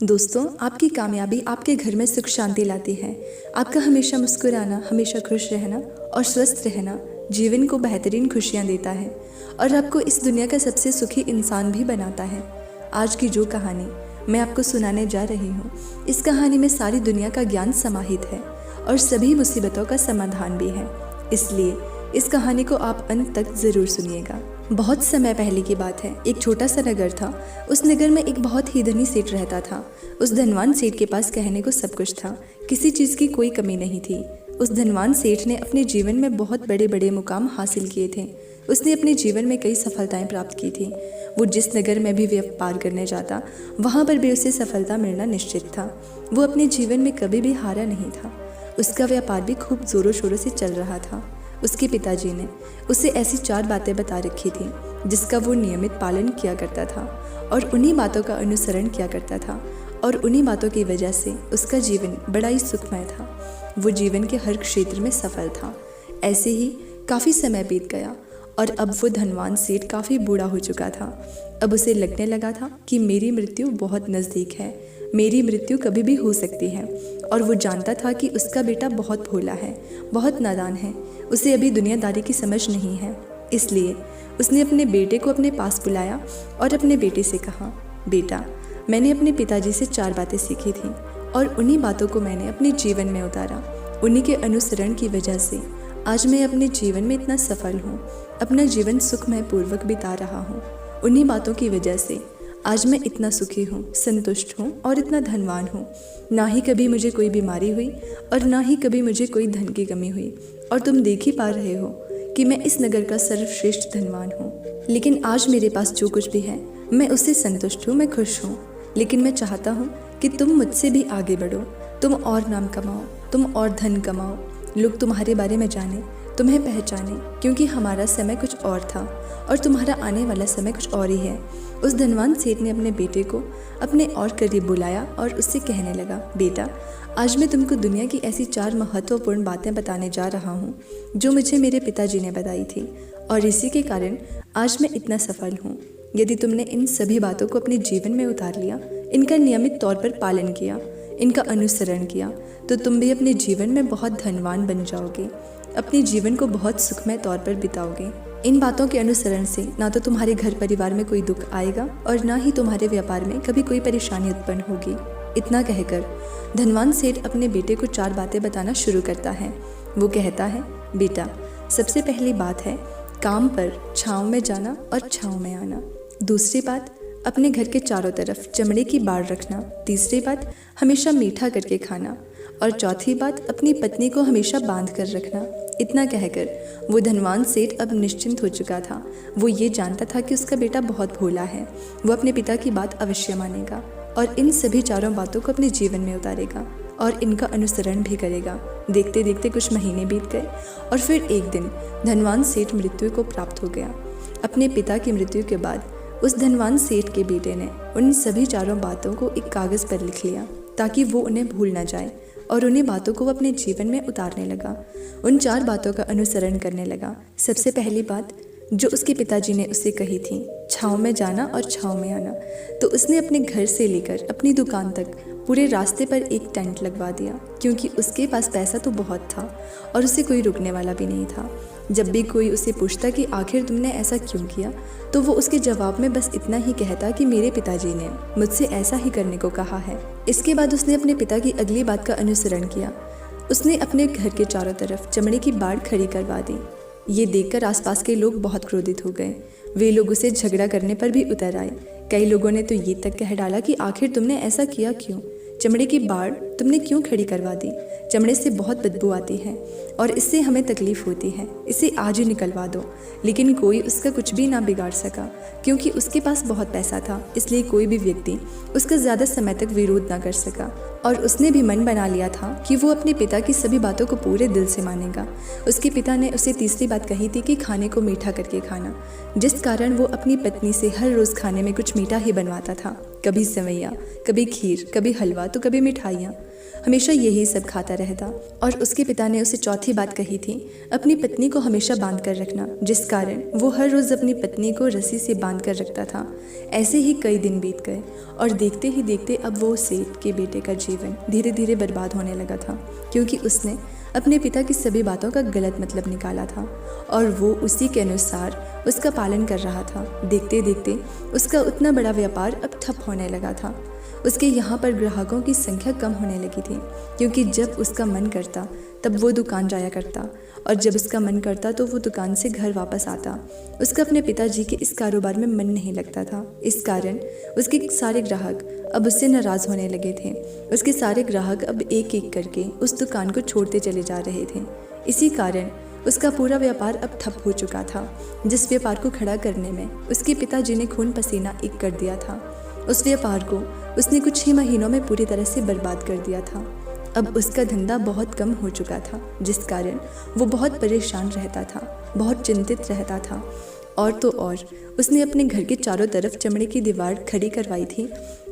दोस्तों, आपकी कामयाबी आपके घर में सुख शांति लाती है। आपका हमेशा मुस्कुराना, हमेशा खुश रहना और स्वस्थ रहना जीवन को बेहतरीन खुशियाँ देता है और आपको इस दुनिया का सबसे सुखी इंसान भी बनाता है। आज की जो कहानी मैं आपको सुनाने जा रही हूँ, इस कहानी में सारी दुनिया का ज्ञान समाहित है और सभी मुसीबतों का समाधान भी है। इसलिए इस कहानी को आप अंत तक ज़रूर सुनिएगा। बहुत समय पहले की बात है। एक छोटा सा नगर था। उस नगर में एक बहुत ही धनी सेठ रहता था। उस धनवान सेठ के पास कहने को सब कुछ था, किसी चीज़ की कोई कमी नहीं थी। उस धनवान सेठ ने अपने जीवन में बहुत बड़े बड़े मुकाम हासिल किए थे। उसने अपने जीवन में कई सफलताएं प्राप्त की थी। वो जिस नगर में भी व्यापार करने जाता, वहाँ पर भी उसे सफलता मिलना निश्चित था। वो अपने जीवन में कभी भी हारा नहीं था। उसका व्यापार भी खूब ज़ोरों शोरों से चल रहा था। उसके पिताजी ने उसे ऐसी 4 बातें बता रखी थी जिसका वो नियमित पालन किया करता था और उन्हीं बातों का अनुसरण किया करता था और उन्हीं बातों की वजह से उसका जीवन बड़ा ही सुखमय था। वो जीवन के हर क्षेत्र में सफल था। ऐसे ही काफ़ी समय बीत गया और अब वो धनवान सेठ काफ़ी बूढ़ा हो चुका था। अब उसे लगने लगा था कि मेरी मृत्यु बहुत नज़दीक है, मेरी मृत्यु कभी भी हो सकती है। और वो जानता था कि उसका बेटा बहुत भोला है, बहुत नादान है, उसे अभी दुनियादारी की समझ नहीं है। इसलिए उसने अपने बेटे को अपने पास बुलाया और अपने बेटे से कहा, बेटा, मैंने अपने पिताजी से 4 बातें सीखी थी और उन्हीं बातों को मैंने अपने जीवन में उतारा। उन्हीं के अनुसरण की वजह से आज मैं अपने जीवन में इतना सफल हूँ, अपना जीवन सुखमय पूर्वक बिता रहा हूँ। उन्हीं बातों की वजह से आज मैं इतना सुखी हूँ, संतुष्ट हूँ और इतना धनवान हूँ। ना ही कभी मुझे कोई बीमारी हुई और ना ही कभी मुझे कोई धन की कमी हुई। और तुम देख ही पा रहे हो कि मैं इस नगर का सर्वश्रेष्ठ धनवान हूँ। लेकिन आज मेरे पास जो कुछ भी है, मैं उससे संतुष्ट हूँ, मैं खुश हूँ। लेकिन मैं चाहता हूँ कि तुम मुझसे भी आगे बढ़ो, तुम और नाम कमाओ, तुम और धन कमाओ, लोग तुम्हारे बारे में जाने, तुम्हें पहचाने, क्योंकि हमारा समय कुछ और था और तुम्हारा आने वाला समय कुछ और ही है। उस धनवान सेठ ने अपने बेटे को अपने और करीब बुलाया और उससे कहने लगा, बेटा, आज मैं तुमको दुनिया की ऐसी 4 महत्वपूर्ण बातें बताने जा रहा हूँ जो मुझे मेरे पिताजी ने बताई थी और इसी के कारण आज मैं इतना सफल हूँ। यदि तुमने इन सभी बातों को अपने जीवन में उतार लिया, इनका नियमित तौर पर पालन किया, इनका अनुसरण किया, तो तुम भी अपने जीवन में बहुत धनवान बन जाओगे, अपने जीवन को बहुत सुखमय तौर पर बिताओगे। इन बातों के अनुसरण से ना तो तुम्हारे घर परिवार में कोई दुख आएगा और ना ही तुम्हारे व्यापार में कभी कोई परेशानी उत्पन्न होगी। इतना कहकर धनवान सेठ अपने बेटे को 4 बातें बताना शुरू करता है। वो कहता है, बेटा, सबसे पहली बात है काम पर छाँव में जाना और छाँव में आना। दूसरी बात, अपने घर के चारों तरफ चमड़े की बाड़ रखना। तीसरी बात, हमेशा मीठा करके खाना। और चौथी बात, अपनी पत्नी को हमेशा बांध कर रखना। इतना कहकर वो धनवान सेठ अब निश्चिंत हो चुका था। वो ये जानता था कि उसका बेटा बहुत भोला है, वो अपने पिता की बात अवश्य मानेगा और इन सभी 4 बातों को अपने जीवन में उतारेगा और इनका अनुसरण भी करेगा। देखते देखते कुछ महीने बीत गए और फिर एक दिन धनवान सेठ मृत्यु को प्राप्त हो गया। अपने पिता की मृत्यु के बाद उस धनवान सेठ के बेटे ने उन सभी 4 बातों को एक कागज़ पर लिख लिया ताकि वो उन्हें भूल ना जाए और उन्हीं बातों को वो अपने जीवन में उतारने लगा। उन 4 बातों का अनुसरण करने लगा। सबसे पहली बात जो उसके पिताजी ने उसे कही थी, छाँव में जाना और छाँव में आना, तो उसने अपने घर से लेकर अपनी दुकान तक पूरे रास्ते पर एक टेंट लगवा दिया, क्योंकि उसके पास पैसा तो बहुत था और उसे कोई रुकने वाला भी नहीं था। जब भी कोई उसे पूछता कि आखिर तुमने ऐसा क्यों किया, तो वो उसके जवाब में बस इतना ही कहता कि मेरे पिताजी ने मुझसे ऐसा ही करने को कहा है। इसके बाद उसने अपने पिता की अगली बात का अनुसरण किया। उसने अपने घर के चारों तरफ चमड़े की बाड़ खड़ी करवा दी। ये देखकर आसपास के लोग बहुत क्रोधित हो गए। वे लोग उसे झगड़ा करने पर भी उतर आए। कई लोगों ने तो ये तक कह डाला कि आखिर तुमने ऐसा किया क्यों, चमड़े की बाड़ तुमने क्यों खड़ी करवा दी, चमड़े से बहुत बदबू आती है और इससे हमें तकलीफ़ होती है, इसे आज ही निकलवा दो। लेकिन कोई उसका कुछ भी ना बिगाड़ सका, क्योंकि उसके पास बहुत पैसा था, इसलिए कोई भी व्यक्ति उसका ज़्यादा समय तक विरोध ना कर सका। और उसने भी मन बना लिया था कि वो अपने पिता की सभी बातों को पूरे दिल से मानेगा। उसके पिता ने उसे तीसरी बात कही थी कि खाने को मीठा करके खाना, जिस कारण वो अपनी पत्नी से हर रोज़ खाने में कुछ मीठा ही बनवाता था। कभी सेवैयाँ, कभी खीर, कभी हलवा तो कभी मिठाइयाँ। हमेशा यही सब खाता रहता। और उसके पिता ने उसे चौथी बात कही थी, अपनी पत्नी को हमेशा बांध कर रखना, जिस कारण वो हर रोज़ अपनी पत्नी को रस्सी से बांध कर रखता था। ऐसे ही कई दिन बीत गए और देखते ही देखते अब वो सेठ के बेटे का जीवन धीरे धीरे बर्बाद होने लगा था, क्योंकि उसने अपने पिता की सभी बातों का गलत मतलब निकाला था और वो उसी के अनुसार उसका पालन कर रहा था। देखते देखते उसका उतना बड़ा व्यापार अब ठप होने लगा था। उसके यहाँ पर ग्राहकों की संख्या कम होने लगी थी, क्योंकि जब उसका मन करता तब वो दुकान जाया करता और जब उसका मन करता तो वो दुकान से घर वापस आता। उसका अपने पिताजी के इस कारोबार में मन नहीं लगता था। इस कारण उसके सारे ग्राहक अब उससे नाराज़ होने लगे थे। उसके सारे ग्राहक अब एक एक करके उस दुकान को छोड़ते चले जा रहे थे। इसी कारण उसका पूरा व्यापार अब ठप हो चुका था। जिस व्यापार को खड़ा करने में उसके पिताजी ने खून पसीना एक कर दिया था, उस व्यापार को उसने कुछ ही महीनों में पूरी तरह से बर्बाद कर दिया था। अब उसका धंधा बहुत कम हो चुका था, जिस कारण वो बहुत परेशान रहता था, बहुत चिंतित रहता था। और तो और उसने अपने घर के चारों तरफ चमड़े की दीवार खड़ी करवाई थी।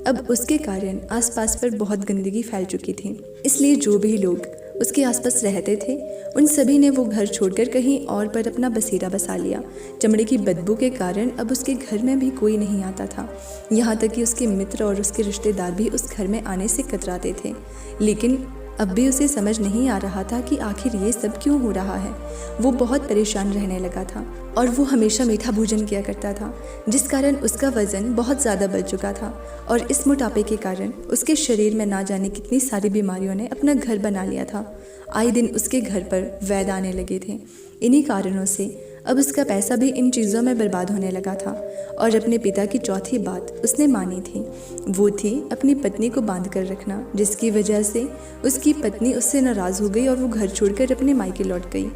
अब उसके कारण आसपास पर बहुत गंदगी फैल चुकी थी, इसलिए जो भी लोग उसके आसपास रहते थे उन सभी ने वो घर छोड़कर कहीं और पर अपना बसेरा बसा लिया। चमड़े की बदबू के कारण अब उसके घर में भी कोई नहीं आता था। यहाँ तक कि उसके मित्र और उसके रिश्तेदार भी उस घर में आने से कतराते थे। लेकिन अब भी उसे समझ नहीं आ रहा था कि आखिर ये सब क्यों हो रहा है। वो बहुत परेशान रहने लगा था और वो हमेशा मीठा भोजन किया करता था, जिस कारण उसका वज़न बहुत ज़्यादा बढ़ चुका था और इस मोटापे के कारण उसके शरीर में ना जाने कितनी सारी बीमारियों ने अपना घर बना लिया था। आए दिन उसके घर पर वैद्य आने लगे थे। इन्हीं कारणों से अब उसका पैसा भी इन चीज़ों में बर्बाद होने लगा था। और अपने पिता की चौथी बात उसने मानी थी, वो थी अपनी पत्नी को बांध कर रखना, जिसकी वजह से उसकी पत्नी उससे नाराज़ हो गई और वो घर छोड़कर अपने मायके लौट गई।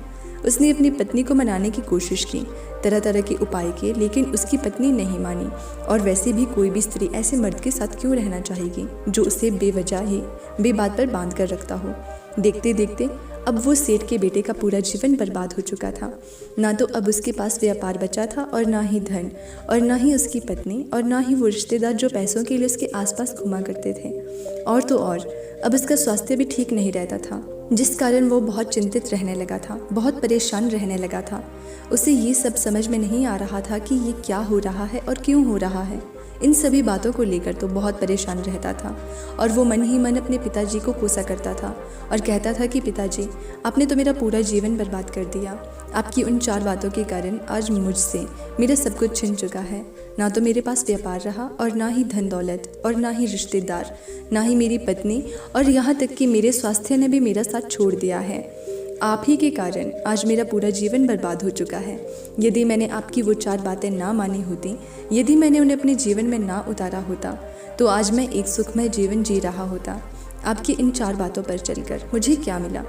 उसने अपनी पत्नी को मनाने की कोशिश की, तरह तरह के उपाय किए, लेकिन उसकी पत्नी नहीं मानी। और वैसे भी कोई भी स्त्री ऐसे मर्द के साथ क्यों रहना चाहेगी जो उसे बेवजह ही बेबात पर बांध कर रखता हो। देखते देखते अब वो सेठ के बेटे का पूरा जीवन बर्बाद हो चुका था। ना तो अब उसके पास व्यापार बचा था और ना ही धन, और ना ही उसकी पत्नी, और ना ही वो रिश्तेदार जो पैसों के लिए उसके आसपास घुमा करते थे। और तो और अब उसका स्वास्थ्य भी ठीक नहीं रहता था, जिस कारण वो बहुत चिंतित रहने लगा था, बहुत परेशान रहने लगा था। उसे ये सब समझ में नहीं आ रहा था कि ये क्या हो रहा है और क्यों हो रहा है। इन सभी बातों को लेकर तो बहुत परेशान रहता था और वो मन ही मन अपने पिताजी को कोसा करता था और कहता था कि पिताजी, आपने तो मेरा पूरा जीवन बर्बाद कर दिया। आपकी उन 4 बातों के कारण आज मुझसे मेरा सब कुछ छिन चुका है। ना तो मेरे पास व्यापार रहा और ना ही धन दौलत, और ना ही रिश्तेदार, ना ही मेरी पत्नी, और यहाँ तक कि मेरे स्वास्थ्य ने भी मेरा साथ छोड़ दिया है। आप ही के कारण आज मेरा पूरा जीवन बर्बाद हो चुका है। यदि मैंने आपकी वो 4 बातें ना मानी होती, यदि मैंने उन्हें अपने जीवन में ना उतारा होता, तो आज मैं एक सुखमय जीवन जी रहा होता। आपकी इन 4 बातों पर चलकर मुझे क्या मिला?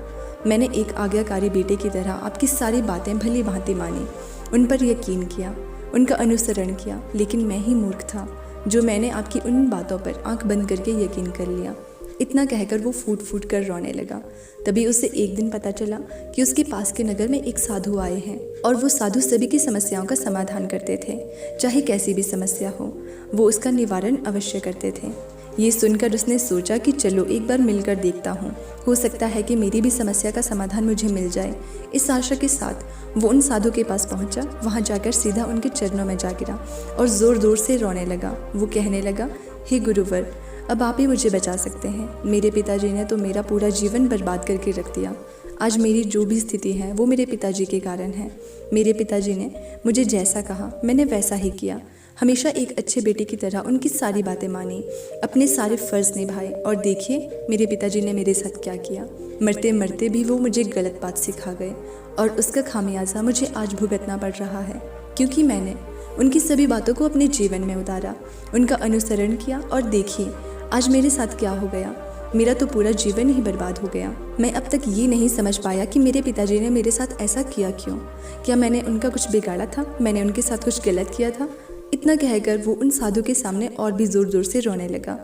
मैंने एक आज्ञाकारी बेटे की तरह आपकी सारी बातें भली भांति मानी, उन पर यकीन किया, उनका अनुसरण किया, लेकिन मैं ही मूर्ख था जो मैंने आपकी उन बातों पर आंख बंद करके यकीन कर लिया। इतना कहकर वो फूट फूट कर रोने लगा। तभी उसे एक दिन पता चला कि उसके पास के नगर में एक साधु आए हैं और वो साधु सभी की समस्याओं का समाधान करते थे। चाहे कैसी भी समस्या हो, वो उसका निवारण अवश्य करते थे। ये सुनकर उसने सोचा कि चलो एक बार मिलकर देखता हूँ, हो सकता है कि मेरी भी समस्या का समाधान मुझे मिल जाए। इस आशा के साथ वो उन साधु के पास पहुँचा। वहाँ जाकर सीधा उनके चरणों में जा गिरा और ज़ोर ज़ोर से रोने लगा। वो कहने लगा, हे गुरुवर, अब आप ही मुझे बचा सकते हैं। मेरे पिताजी ने तो मेरा पूरा जीवन बर्बाद करके रख दिया। आज मेरी जो भी स्थिति है वो मेरे पिताजी के कारण है। मेरे पिताजी ने मुझे जैसा कहा मैंने वैसा ही किया। हमेशा एक अच्छे बेटे की तरह उनकी सारी बातें मानी, अपने सारे फ़र्ज़ निभाए, और देखिए मेरे पिताजी ने मेरे साथ क्या किया। मरते मरते भी वो मुझे गलत बात सिखा गए और उसका खामियाजा मुझे आज भुगतना पड़ रहा है, क्योंकि मैंने उनकी सभी बातों को अपने जीवन में उतारा, उनका अनुसरण किया, और देखिए आज मेरे साथ क्या हो गया। मेरा तो पूरा जीवन ही बर्बाद हो गया। मैं अब तक ये नहीं समझ पाया कि मेरे पिताजी ने मेरे साथ ऐसा किया क्यों। क्या मैंने उनका कुछ बिगाड़ा था? मैंने उनके साथ कुछ गलत किया था? इतना कहकर वो उन साधु के सामने और भी ज़ोर ज़ोर से रोने लगा।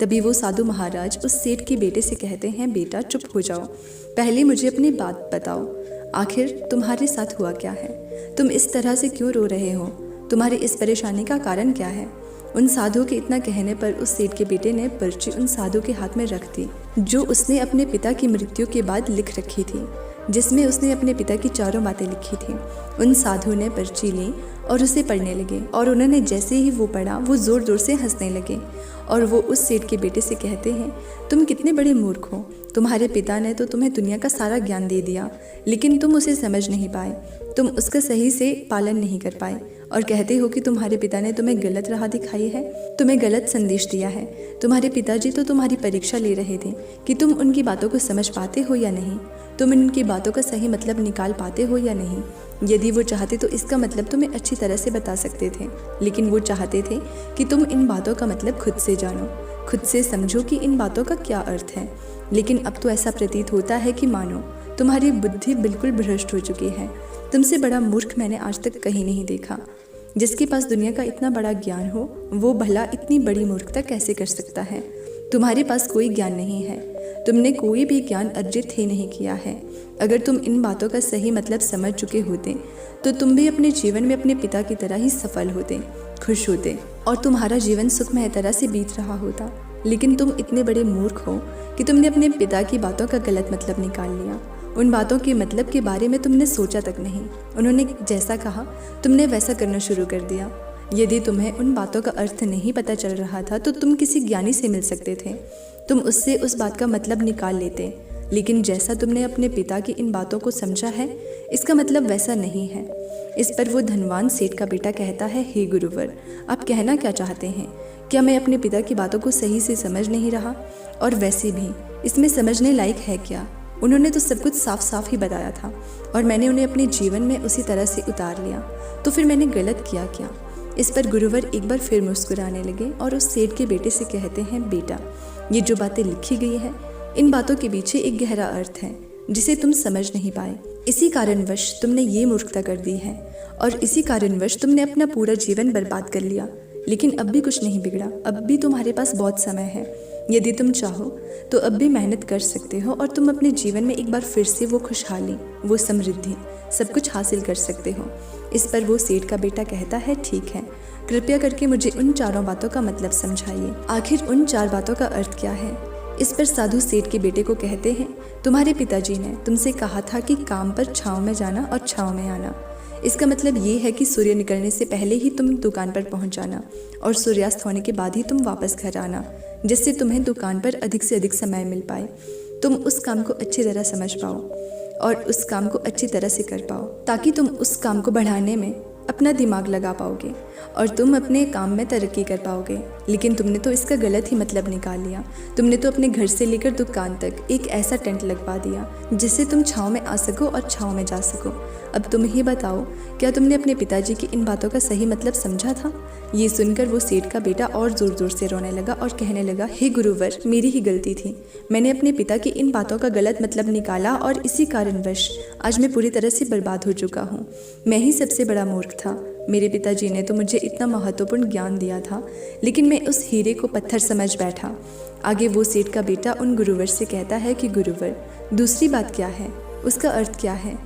तभी वो साधु महाराज उस सेठ के बेटे से कहते हैं, बेटा चुप हो जाओ, पहले मुझे अपनी बात बताओ। आखिर तुम्हारे साथ हुआ क्या है? तुम इस तरह से क्यों रो रहे हो? तुम्हारी इस परेशानी का कारण क्या है? उन साधु के इतना कहने पर उस सेठ के बेटे ने पर्ची उन साधु के हाथ में रख दी, जो उसने अपने पिता की मृत्यु के बाद लिख रखी थी, जिसमें उसने अपने पिता की चारों बातें लिखी थी। उन साधु ने पर्ची ली और उसे पढ़ने लगे, और उन्होंने जैसे ही वो पढ़ा वो ज़ोर ज़ोर से हंसने लगे। और वो उस सेठ के बेटे से कहते हैं, तुम कितने बड़े मूर्ख हो, तुम्हारे पिता ने तो तुम्हें दुनिया का सारा ज्ञान दे दिया, लेकिन तुम उसे समझ नहीं पाए, तुम उसका सही से पालन नहीं कर पाए, और कहते हो कि तुम्हारे पिता ने तुम्हें गलत राह दिखाई है, तुम्हें गलत संदेश दिया है। तुम्हारे पिताजी तो तुम्हारी परीक्षा ले रहे थे कि तुम उनकी बातों को समझ पाते हो या नहीं, तुम उनकी बातों का सही मतलब निकाल पाते हो या नहीं। यदि वो चाहते तो इसका मतलब तुम्हें अच्छी तरह से बता सकते थे, लेकिन वो चाहते थे कि तुम इन बातों का मतलब खुद से जानो, खुद से समझो कि इन बातों का क्या अर्थ है। लेकिन अब तो ऐसा प्रतीत होता है कि मानो तुम्हारी बुद्धि बिल्कुल भ्रष्ट हो चुकी है। तुमसे बड़ा मूर्ख मैंने आज तक कहीं नहीं देखा। जिसके पास दुनिया का इतना बड़ा ज्ञान हो, वो भला इतनी बड़ी मूर्खता कैसे कर सकता है। तुम्हारे पास कोई ज्ञान नहीं है, तुमने कोई भी ज्ञान अर्जित ही नहीं किया है। अगर तुम इन बातों का सही मतलब समझ चुके होते तो तुम भी अपने जीवन में अपने पिता की तरह ही सफल होते, खुश होते, और तुम्हारा जीवन सुखमय तरह से बीत रहा होता। लेकिन तुम इतने बड़े मूर्ख हो कि तुमने अपने पिता की बातों का गलत मतलब निकाल लिया। उन बातों के मतलब के बारे में तुमने सोचा तक नहीं। उन्होंने जैसा कहा तुमने वैसा करना शुरू कर दिया। यदि तुम्हें उन बातों का अर्थ नहीं पता चल रहा था तो तुम किसी ज्ञानी से मिल सकते थे, तुम उससे उस बात का मतलब निकाल लेते। लेकिन जैसा तुमने अपने पिता की इन बातों को समझा है, इसका मतलब वैसा नहीं है। इस पर वो धनवान सेठ का बेटा कहता है, हे गुरुवर, आप कहना क्या चाहते हैं? क्या मैं अपने पिता की बातों को सही से समझ नहीं रहा? और वैसे भी इसमें समझने लायक है क्या? उन्होंने तो सब कुछ साफ साफ ही बताया था और मैंने उन्हें अपने जीवन में उसी तरह से उतार लिया, तो फिर मैंने गलत किया क्या? इस पर गुरुवर एक बार फिर मुस्कुराने लगे और उस सेठ के बेटे से कहते हैं, बेटा, ये जो बातें लिखी गई है, इन बातों के पीछे एक गहरा अर्थ है जिसे तुम समझ नहीं पाए। इसी कारणवश तुमने ये मूर्खता कर दी है और इसी कारणवश तुमने अपना पूरा जीवन बर्बाद कर लिया। लेकिन अब भी कुछ नहीं बिगड़ा, अब भी तुम्हारे पास बहुत समय है। यदि तुम चाहो तो अब भी मेहनत कर सकते हो और तुम अपने जीवन में एक बार फिर से वो खुशहाली, वो समृद्धि, सब कुछ हासिल कर सकते हो। इस पर वो सेठ का बेटा कहता है, ठीक है, कृपया करके मुझे उन चारों बातों का मतलब समझाइए। आखिर उन 4 बातों का अर्थ क्या है? इस पर साधु सेठ के बेटे को कहते हैं, तुम्हारे पिताजी ने तुमसे कहा था कि काम पर छाँव में जाना और छाँव में आना। इसका मतलब ये है कि सूर्य निकलने से पहले ही तुम दुकान पर पहुंच जाना और सूर्यास्त होने के बाद ही तुम वापस घर आना, जिससे तुम्हें दुकान पर अधिक से अधिक समय मिल पाए, तुम उस काम को अच्छी तरह समझ पाओ और उस काम को अच्छी तरह से कर पाओ, ताकि तुम उस काम को बढ़ाने में अपना दिमाग लगा पाओगे और तुम अपने काम में तरक्की कर पाओगे। लेकिन तुमने तो इसका गलत ही मतलब निकाल लिया। तुमने तो अपने घर से लेकर दुकान तक एक ऐसा टेंट लगवा दिया जिससे तुम छाँव में आ सको और छाँव में जा सको। अब तुम ही बताओ, क्या तुमने अपने पिताजी की इन बातों का सही मतलब समझा था? ये सुनकर वो सेठ का बेटा और ज़ोर ज़ोर से रोने लगा और कहने लगा, हे गुरुवर, मेरी ही गलती थी। मैंने अपने पिता की इन बातों का गलत मतलब निकाला और इसी कारणवश आज मैं पूरी तरह से बर्बाद हो चुका हूँ। मैं ही सबसे बड़ा मूर्ख था। मेरे पिताजी ने तो मुझे इतना महत्वपूर्ण ज्ञान दिया था, लेकिन मैं उस हीरे को पत्थर समझ बैठा। आगे वो सेठ का बेटा उन गुरुवर से कहता है कि गुरुवर, दूसरी बात क्या है? उसका अर्थ क्या है?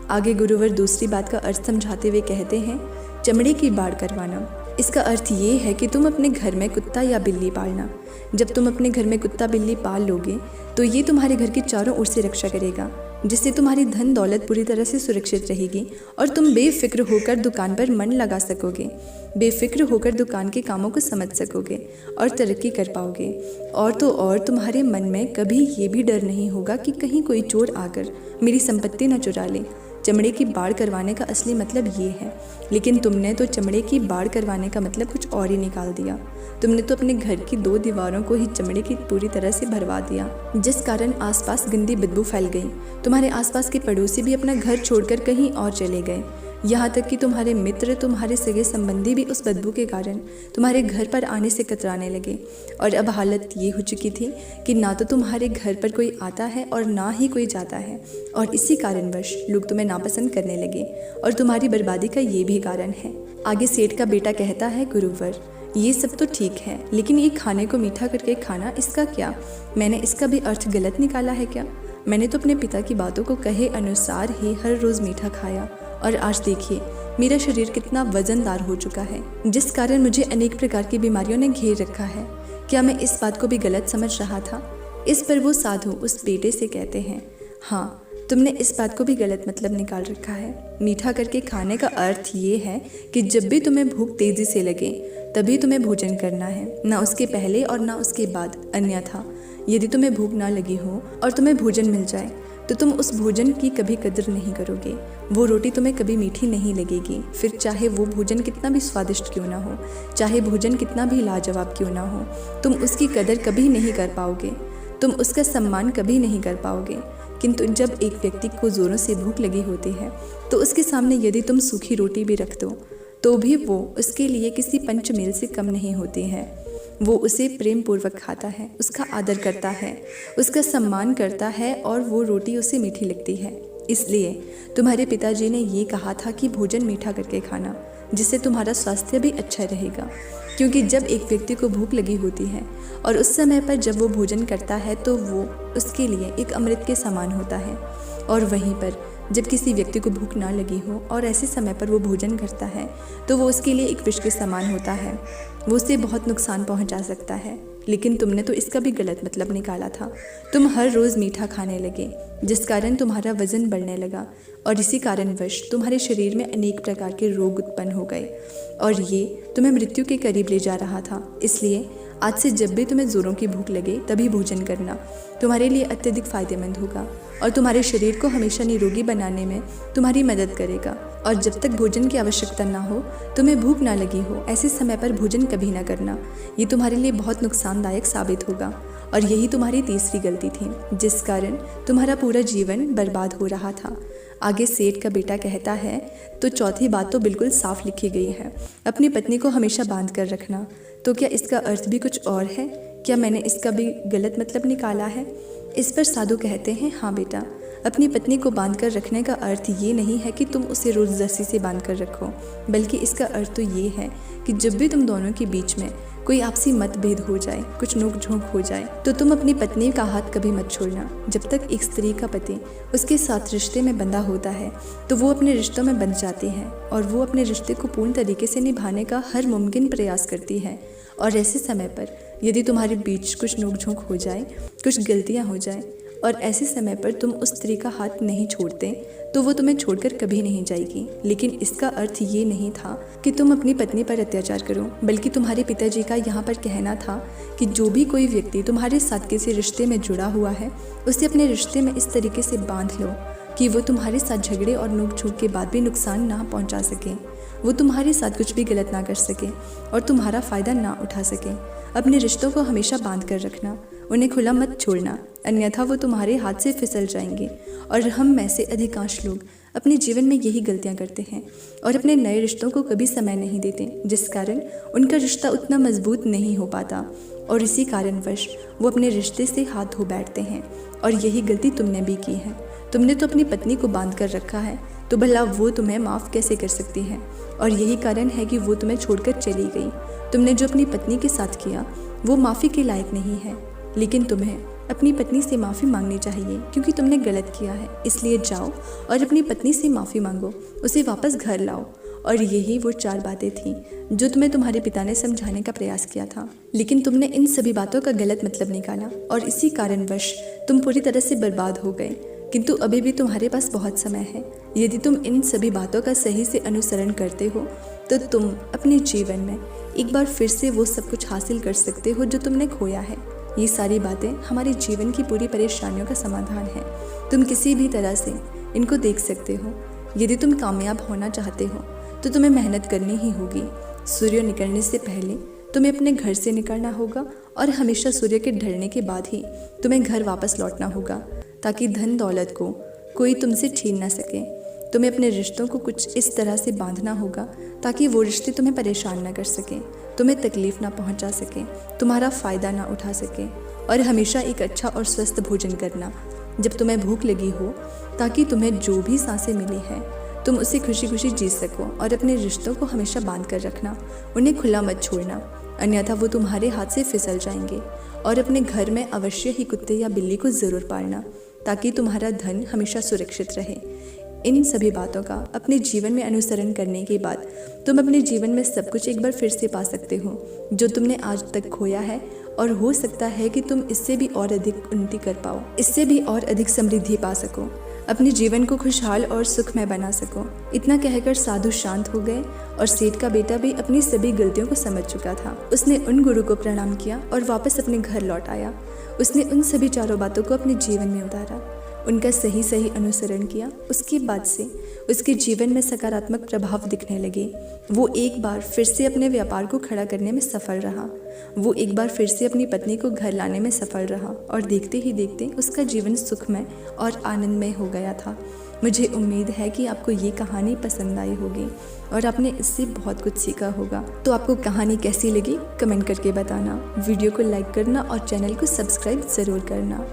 आगे गुरुवर दूसरी बात का अर्थ समझाते हुए कहते हैं, चमड़े की बाड़ करवाना। इसका अर्थ ये है कि तुम अपने घर में कुत्ता या बिल्ली पालना। जब तुम अपने घर में कुत्ता बिल्ली पाल लोगे तो ये तुम्हारे घर की चारों ओर से रक्षा करेगा, जिससे तुम्हारी धन दौलत पूरी तरह से सुरक्षित रहेगी और तुम बेफिक्र होकर दुकान पर मन लगा सकोगे, बेफिक्र होकर दुकान के कामों को समझ सकोगे और तरक्की कर पाओगे। और तो और तुम्हारे मन में कभी ये भी डर नहीं होगा कि कहीं कोई चोर आकर मेरी संपत्ति न चुरा ले। चमड़े की बाड़ करवाने का असली मतलब ये है, लेकिन तुमने तो चमड़े की बाड़ करवाने का मतलब कुछ और ही निकाल दिया। तुमने तो अपने घर की 2 दीवारों को ही चमड़े की पूरी तरह से भरवा दिया, जिस कारण आसपास गंदी बदबू फैल गई। तुम्हारे आसपास के पड़ोसी भी अपना घर छोड़कर कहीं और चले गए, यहाँ तक कि तुम्हारे मित्र, तुम्हारे सगे संबंधी भी उस बदबू के कारण तुम्हारे घर पर आने से कतराने लगे। और अब हालत ये हो चुकी थी कि ना तो तुम्हारे घर पर कोई आता है और ना ही कोई जाता है, और इसी कारणवश लोग तुम्हें नापसंद करने लगे और तुम्हारी बर्बादी का ये भी कारण है। आगे सेठ का बेटा कहता है, गुरुवर, ये सब तो ठीक है, लेकिन ये खाने को मीठा करके खाना, इसका क्या? मैंने इसका भी अर्थ गलत निकाला है क्या? मैंने तो अपने पिता की बातों को कहे अनुसार ही हर रोज़ मीठा खाया और आज देखिए मेरा शरीर कितना वजनदार हो चुका है, जिस कारण मुझे अनेक प्रकार की बीमारियों ने घेर रखा है। क्या मैं इस बात को भी गलत समझ रहा था? इस पर वो साधु उस बेटे से कहते हैं, हाँ, तुमने इस बात को भी गलत मतलब निकाल रखा है। मीठा करके खाने का अर्थ ये है कि जब भी तुम्हें भूख तेजी से लगे तभी तुम्हें भोजन करना है, ना उसके पहले और ना उसके बाद। अन्यथा यदि तुम्हें भूख ना लगी हो और तुम्हें भोजन मिल जाए तो तुम उस भोजन की कभी कदर नहीं करोगे। वो रोटी तुम्हें कभी मीठी नहीं लगेगी, फिर चाहे वो भोजन कितना भी स्वादिष्ट क्यों ना हो, चाहे भोजन कितना भी लाजवाब क्यों ना हो, तुम उसकी कदर कभी नहीं कर पाओगे, तुम उसका सम्मान कभी नहीं कर पाओगे। किंतु जब एक व्यक्ति को ज़ोरों से भूख लगी होती है तो उसके सामने यदि तुम सूखी रोटी भी रख दो तो भी वो उसके लिए किसी पंचमेल से कम नहीं होती है। वो उसे प्रेम पूर्वक खाता है, उसका आदर करता है, उसका सम्मान करता है और वो रोटी उसे मीठी लगती है। इसलिए तुम्हारे पिताजी ने ये कहा था कि भोजन मीठा करके खाना, जिससे तुम्हारा स्वास्थ्य भी अच्छा रहेगा। क्योंकि जब एक व्यक्ति को भूख लगी होती है और उस समय पर जब वो भोजन करता है तो वो उसके लिए एक अमृत के समान होता है। और वहीं पर जब किसी व्यक्ति को भूख ना लगी हो और ऐसे समय पर वो भोजन करता है तो वो उसके लिए एक विष के समान होता है, वो उसे बहुत नुकसान पहुंचा सकता है। लेकिन तुमने तो इसका भी गलत मतलब निकाला था। तुम हर रोज़ मीठा खाने लगे, जिस कारण तुम्हारा वजन बढ़ने लगा और इसी कारणवश तुम्हारे शरीर में अनेक प्रकार के रोग उत्पन्न हो गए और ये तुम्हें मृत्यु के करीब ले जा रहा था। इसलिए आज से जब भी तुम्हें ज़ोरों की भूख लगे तभी भोजन करना तुम्हारे लिए अत्यधिक फायदेमंद होगा और तुम्हारे शरीर को हमेशा निरोगी बनाने में तुम्हारी मदद करेगा। और जब तक भोजन की आवश्यकता ना हो, तुम्हें भूख ना लगी हो, ऐसे समय पर भोजन कभी ना करना। ये तुम्हारे लिए बहुत नुकसानदायक साबित होगा और यही तुम्हारी तीसरी गलती थी, जिस कारण तुम्हारा पूरा जीवन बर्बाद हो रहा था। आगे सेठ का बेटा कहता है, तो चौथी बात तो बिल्कुल साफ लिखी गई है, अपनी पत्नी को हमेशा बांध कर रखना। तो क्या इसका अर्थ भी कुछ और है? क्या मैंने इसका भी गलत मतलब निकाला है? इस पर साधु कहते हैं, हाँ बेटा, अपनी पत्नी को बांध कर रखने का अर्थ ये नहीं है कि तुम उसे रोज़ रस्सी से बांध कर रखो, बल्कि इसका अर्थ तो ये है कि जब भी तुम दोनों के बीच में कोई आपसी मतभेद हो जाए, कुछ नोक झोंक हो जाए, तो तुम अपनी पत्नी का हाथ कभी मत छोड़ना। जब तक एक स्त्री का पति उसके साथ रिश्ते में बंधा होता है तो वो अपने रिश्तों में बंध जाती है और वो अपने रिश्ते को पूर्ण तरीके से निभाने का हर मुमकिन प्रयास करती है। और ऐसे समय पर यदि तुम्हारे बीच कुछ नोक झोंक हो जाए, कुछ गलतियाँ हो जाए और ऐसे समय पर तुम उस स्त्री का हाथ नहीं छोड़ते तो वो तुम्हें छोड़कर कभी नहीं जाएगी। लेकिन इसका अर्थ ये नहीं था कि तुम अपनी पत्नी पर अत्याचार करो, बल्कि तुम्हारे पिताजी का यहाँ पर कहना था कि जो भी कोई व्यक्ति तुम्हारे साथ किसी रिश्ते में जुड़ा हुआ है उसे अपने रिश्ते में इस तरीके से बांध लो कि वो तुम्हारे साथ झगड़े और नोक झोंक के बाद भी नुकसान ना पहुँचा सके, वो तुम्हारे साथ कुछ भी गलत ना कर सके और तुम्हारा फ़ायदा ना उठा सके। अपने रिश्तों को हमेशा बांध कर रखना, उन्हें खुला मत छोड़ना, अन्यथा वो तुम्हारे हाथ से फिसल जाएंगे। और हम में से अधिकांश लोग अपने जीवन में यही गलतियां करते हैं और अपने नए रिश्तों को कभी समय नहीं देते, जिस कारण उनका रिश्ता उतना मजबूत नहीं हो पाता और इसी कारणवश वो अपने रिश्ते से हाथ धो बैठते हैं। और यही गलती तुमने भी की है। तुमने तो अपनी पत्नी को बांध कर रखा है, तो भला वो तुम्हें माफ़ कैसे कर सकती है? और यही कारण है कि वो तुम्हें छोड़कर चली गई। तुमने जो अपनी पत्नी के साथ किया वो माफ़ी के लायक नहीं है, लेकिन तुम्हें अपनी पत्नी से माफ़ी मांगनी चाहिए क्योंकि तुमने गलत किया है। इसलिए जाओ और अपनी पत्नी से माफ़ी मांगो, उसे वापस घर लाओ। और यही वो 4 बातें थीं जो तुम्हें तुम्हारे पिता ने समझाने का प्रयास किया था, लेकिन तुमने इन सभी बातों का गलत मतलब निकाला और इसी कारणवश तुम पूरी तरह से बर्बाद हो गए। किंतु अभी भी तुम्हारे पास बहुत समय है। यदि तुम इन सभी बातों का सही से अनुसरण करते हो तो तुम अपने जीवन में एक बार फिर से वो सब कुछ हासिल कर सकते हो जो तुमने खोया है। ये सारी बातें हमारे जीवन की पूरी परेशानियों का समाधान है। तुम किसी भी तरह से इनको देख सकते हो। यदि तुम कामयाब होना चाहते हो तो तुम्हें मेहनत करनी ही होगी। सूर्य निकलने से पहले तुम्हें अपने घर से निकलना होगा और हमेशा सूर्य के ढलने के बाद ही तुम्हें घर वापस लौटना होगा, ताकि धन दौलत को कोई तुमसे छीन ना सके। तुम्हें अपने रिश्तों को कुछ इस तरह से बांधना होगा ताकि वो रिश्ते तुम्हें परेशान ना कर सकें, तुम्हें तकलीफ़ ना पहुंचा सकें, तुम्हारा फ़ायदा ना उठा सकें। और हमेशा एक अच्छा और स्वस्थ भोजन करना जब तुम्हें भूख लगी हो, ताकि तुम्हें जो भी सांसें मिली हैं तुम उसे खुशी खुशी जी सको। और अपने रिश्तों को हमेशा बांध कर रखना, उन्हें खुला मत छोड़ना, अन्यथा वो तुम्हारे हाथ से फिसल जाएंगे। और अपने घर में अवश्य ही कुत्ते या बिल्ली को ज़रूर पालना ताकि तुम्हारा धन हमेशा सुरक्षित रहे। इन सभी बातों का अपने जीवन में अनुसरण करने के बाद तुम अपने जीवन में सब कुछ एक बार फिर से पा सकते हो जो तुमने आज तक खोया है, और हो सकता है कि तुम इससे भी और अधिक उन्नति कर पाओ, इससे भी और अधिक समृद्धि पा सको, अपने जीवन को खुशहाल और सुखमय बना सको। इतना कहकर साधु शांत हो गए और सेठ का बेटा भी अपनी सभी गलतियों को समझ चुका था। उसने उन गुरु को प्रणाम किया और वापस अपने घर लौट आया। उसने उन सभी चारों बातों को अपने जीवन में उतारा, उनका सही सही अनुसरण किया। उसके बाद से उसके जीवन में सकारात्मक प्रभाव दिखने लगे। वो एक बार फिर से अपने व्यापार को खड़ा करने में सफल रहा। वो एक बार फिर से अपनी पत्नी को घर लाने में सफल रहा और देखते ही देखते उसका जीवन सुखमय और आनंदमय हो गया था। मुझे उम्मीद है कि आपको ये कहानी पसंद आई होगी और आपने इससे बहुत कुछ सीखा होगा। तो आपको कहानी कैसी लगी कमेंट करके बताना, वीडियो को लाइक करना और चैनल को सब्सक्राइब ज़रूर करना।